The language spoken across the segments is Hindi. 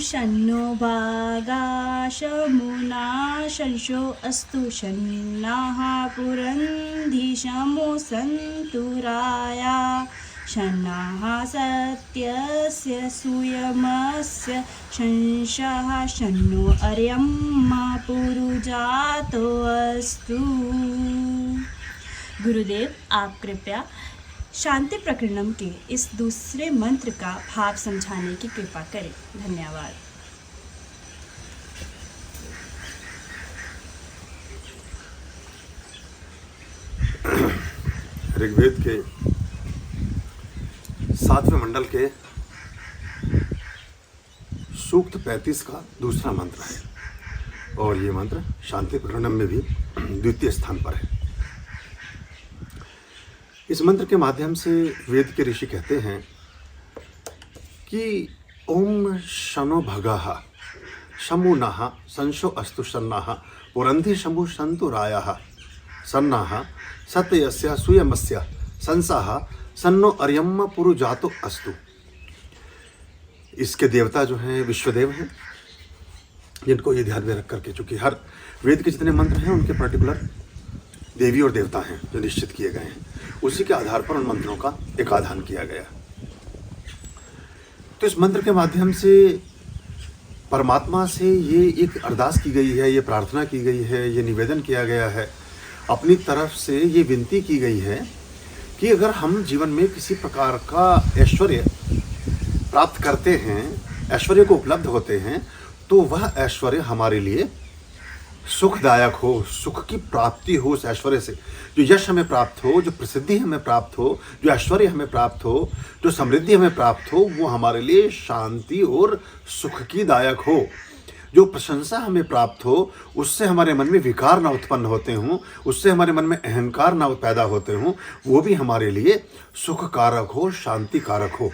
शन्नो भागा शमुना शंशो अस्तु शन्नाः पुरन्धिशमो सन्तु राया शन्नाः सत्यस्य सूयमस्य शंशः शन्नो अर्यमा पुरुजातो अस्तु। गुरुदेव, आप कृपया शांति प्रकरणम के इस दूसरे मंत्र का भाव समझाने की कृपा करें। धन्यवाद। ऋग्वेद के 7वें मंडल के सूक्त 35 का दूसरा मंत्र है और ये मंत्र शांति प्रकरणम में भी द्वितीय स्थान पर है। इस मंत्र के माध्यम से वेद के ऋषि कहते हैं कि ओम शनो भगः शमुनः संशो अस्तु शन्नाः पुरन्धि शमु सन्तु रायाः सन्नाः सत्यस्य सूयमस्य संसाः सन्नो अर्यम पुरुजातो अस्तु। इसके देवता जो हैं विश्वदेव हैं, जिनको ये ध्यान में रख करके, चूँकि हर वेद के जितने मंत्र हैं उनके पर्टिकुलर देवी और देवता हैं जो निश्चित किए गए हैं, उसी के आधार पर उन मंत्रों का एक आधान किया गया। तो इस मंत्र के माध्यम से परमात्मा से ये एक अरदास की गई है, ये प्रार्थना की गई है, ये निवेदन किया गया है, अपनी तरफ से ये विनती की गई है कि अगर हम जीवन में किसी प्रकार का ऐश्वर्य प्राप्त करते हैं, ऐश्वर्य को उपलब्ध होते हैं, तो वह ऐश्वर्य हमारे लिए सुखदायक हो, सुख की प्राप्ति हो उस ऐश्वर्य से। जो यश हमें प्राप्त हो, जो प्रसिद्धि हमें प्राप्त हो, जो ऐश्वर्य हमें प्राप्त हो, जो समृद्धि हमें प्राप्त हो, वो हमारे लिए शांति और सुख की दायक हो। जो प्रशंसा हमें प्राप्त हो, उससे हमारे मन में विकार ना उत्पन्न होते हों, उससे हमारे मन में अहंकार ना पैदा होते हों, वो भी हमारे लिए सुख कारक हो, शांति कारक हो।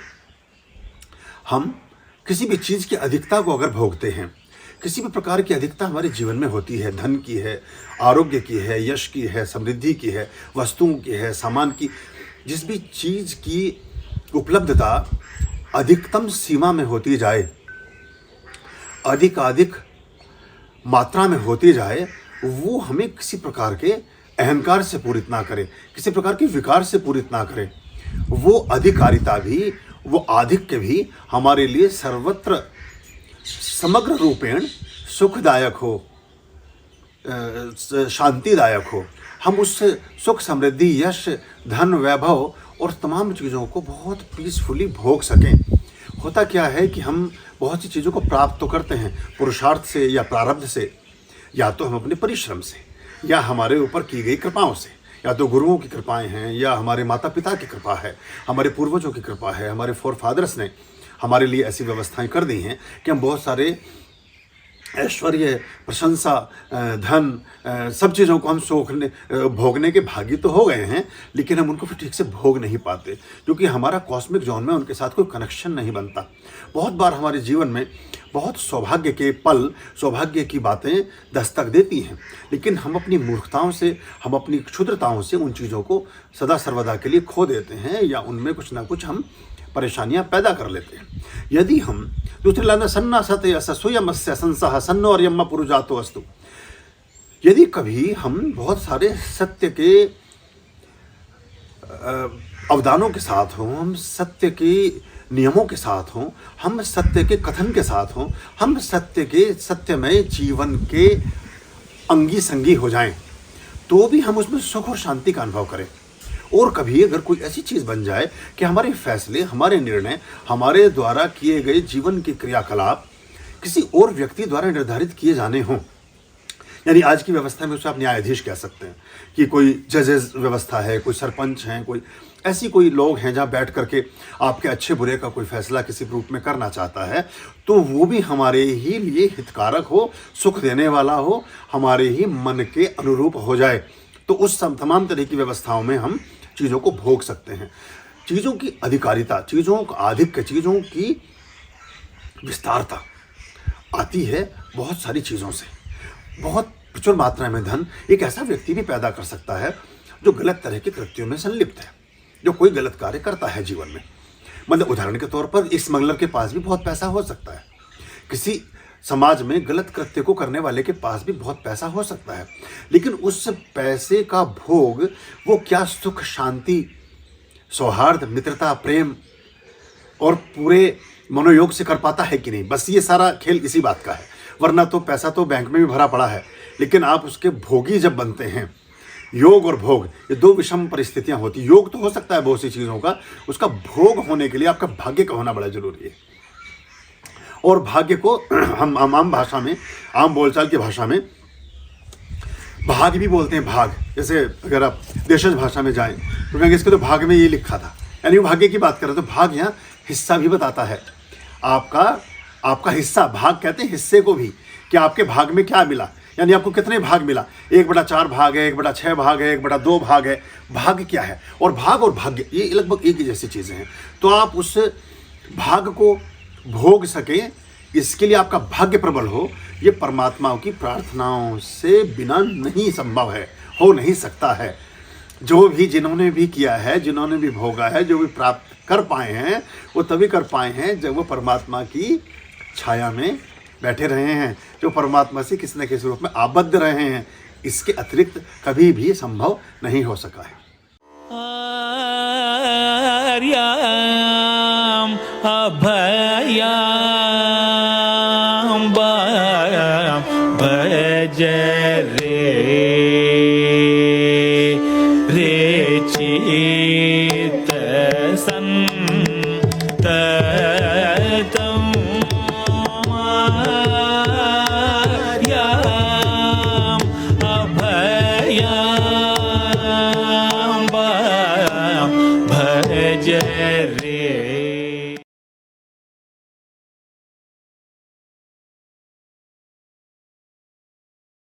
हम किसी भी चीज़ की अधिकता को अगर भोगते हैं, किसी भी प्रकार की अधिकता हमारे जीवन में होती है, धन की है, आरोग्य की है, यश की है, समृद्धि की है, वस्तुओं की है, सामान की, जिस भी चीज़ की उपलब्धता अधिकतम सीमा में होती जाए, अधिक मात्रा में होती जाए, वो हमें किसी प्रकार के अहंकार से पूरित ना करे, किसी प्रकार के विकार से पूरित ना करे। वो अधिकारिता भी, वो आधिक्य भी हमारे लिए सर्वत्र समग्र रूपेण सुखदायक हो, शांतिदायक हो। हम उससे सुख, समृद्धि, यश, धन, वैभव और तमाम चीज़ों को बहुत पीसफुली भोग सकें। होता क्या है कि हम बहुत सी चीज़ों को प्राप्त तो करते हैं पुरुषार्थ से या प्रारब्ध से, या तो हम अपने परिश्रम से, या हमारे ऊपर की गई कृपाओं से, या तो गुरुओं की कृपाएं हैं, या हमारे माता पिता की कृपा है, हमारे पूर्वजों की कृपा है, हमारे फोरफादर्स ने हमारे लिए ऐसी व्यवस्थाएं कर दी हैं कि हम बहुत सारे ऐश्वर्य, प्रशंसा, धन, सब चीज़ों को हम भोगने के भागी तो हो गए हैं, लेकिन हम उनको फिर ठीक से भोग नहीं पाते, क्योंकि हमारा कॉस्मिक जोन में उनके साथ कोई कनेक्शन नहीं बनता। बहुत बार हमारे जीवन में बहुत सौभाग्य के पल, सौभाग्य की बातें दस्तक देती हैं, लेकिन हम अपनी मूर्खताओं से, हम अपनी क्षुद्रताओं से उन चीज़ों को सदा सर्वदा के लिए खो देते हैं, या उनमें कुछ ना कुछ हम परेशानियां पैदा कर लेते हैं। यदि हम दूसरे लाइन सन्ना सत्य सूयमस्य संसाः सन्नो अर्यम पुरुजातो अस्तु, यदि कभी हम बहुत सारे सत्य के अवदानों के साथ हों, हम सत्य के नियमों के साथ हों, हम सत्य के कथन के साथ हों, हम सत्य के सत्यमय जीवन के अंगी संगी हो जाएं, तो भी हम उसमें सुख और शांति का अनुभव करें। और कभी अगर कोई ऐसी चीज़ बन जाए कि हमारे फैसले, हमारे निर्णय, हमारे द्वारा किए गए जीवन के क्रियाकलाप किसी और व्यक्ति द्वारा निर्धारित किए जाने हों, यानी आज की व्यवस्था में उसे आप न्यायाधीश कह सकते हैं कि कोई जजेस व्यवस्था है, कोई सरपंच हैं, कोई ऐसी कोई लोग हैं जहाँ बैठ करके आपके अच्छे बुरे का कोई फैसला किसी रूप में करना चाहता है, तो वो भी हमारे ही लिए हितकारक हो, सुख देने वाला हो, हमारे ही मन के अनुरूप हो जाए, तो उस तमाम तरह की व्यवस्थाओं में हम चीज़ों को भोग सकते हैं। चीज़ों की अधिकारिता, चीज़ों का आधिक्य, चीज़ों की विस्तारता आती है बहुत सारी चीज़ों से। बहुत प्रचुर मात्रा में धन एक ऐसा व्यक्ति भी पैदा कर सकता है जो गलत तरह के कृत्यों में संलिप्त है, जो कोई गलत कार्य करता है जीवन में। मतलब उदाहरण के तौर पर एक स्मगलर के पास भी बहुत पैसा हो सकता है, किसी समाज में गलत कृत्य को करने वाले के पास भी बहुत पैसा हो सकता है, लेकिन उस पैसे का भोग वो क्या सुख, शांति, सौहार्द, मित्रता, प्रेम और पूरे मनोयोग से कर पाता है कि नहीं? बस ये सारा खेल इसी बात का है। वरना तो पैसा तो बैंक में भी भरा पड़ा है, लेकिन आप उसके भोगी जब बनते हैं, योग और भोग ये दो विषम परिस्थितियां होती। योग तो हो सकता है बहुत सी चीज़ों का, उसका भोग होने के लिए आपका भाग्य का होना बड़ा जरूरी है। और भाग्य को हम आम भाषा में, आम बोलचाल की भाषा में भाग भी बोलते हैं। भाग, जैसे अगर आप देशज भाषा में जाएं तो कहेंगे इसके तो भाग में ये लिखा था, यानी वो भाग्य की बात करें। तो भाग यहाँ हिस्सा भी बताता है, आपका हिस्सा। भाग कहते हैं हिस्से को भी, कि आपके भाग में क्या मिला, यानी आपको कितने भाग मिला। 1/4 भाग है, 1/6 भाग है, 1/2 भाग है। भाग क्या है? और भाग और भाग्य ये लगभग एक ही जैसी चीज़ें हैं। तो आप उस भाग को भोग सकें, इसके लिए आपका भाग्य प्रबल हो, ये परमात्मा की प्रार्थनाओं से बिना नहीं संभव है, हो नहीं सकता है। जो भी जिन्होंने भी किया है, जिन्होंने भी भोगा है, जो भी प्राप्त कर पाए हैं, वो तभी कर पाए हैं जब वो परमात्मा की छाया में बैठे रहे हैं, जो परमात्मा से किसी न किसी रूप में आबद्ध रहे हैं। इसके अतिरिक्त कभी भी संभव नहीं हो सका है। आर्याम अभयाम भज रे।